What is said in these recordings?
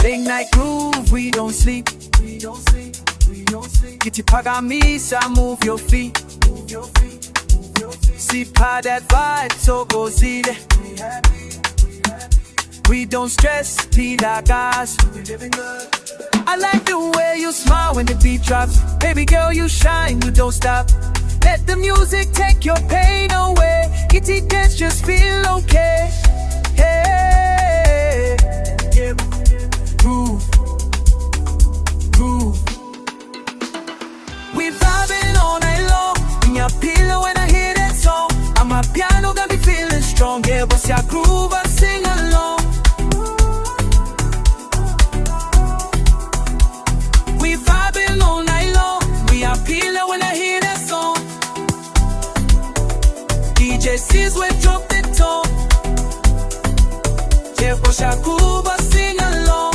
Late night groove, we don't sleep. Get your pagamisa, move your feet. See pa that vibe, so go zile. We don't stress, pila gas. I like the way you smile when the beat drops. Baby girl, you shine, you don't stop. Let the music take your pain away. Kitty dance, just feel okay. Hey, yeah. Groove, groove. We vibing all night long. In your pillow when I hear that song. Amapiano got me feeling strong. Yeah, but I groove and sing along. We vibing all night long. We are pillow when I hear that song. DJ sees we drop the tone. Yeah, but I groove and sing along.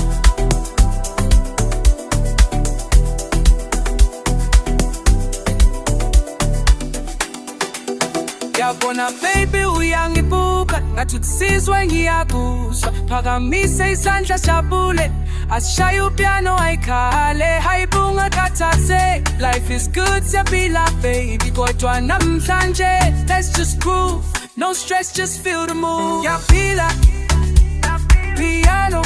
Yabona baby uyangibuka ngathuthisizwe ngiyakuzwa phakamise isandla jabule asishaya upiano ayikhale hayibunga khathaze life is good siyaphila baby kodwa namhlanje let's just groove no stress just feel the move yaphila piano.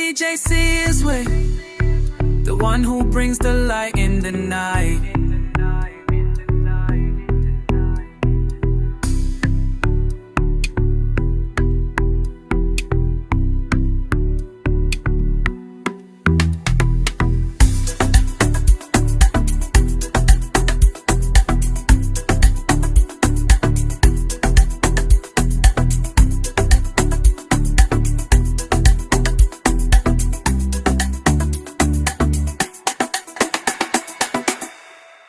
DJ is with the one who brings the light in the night.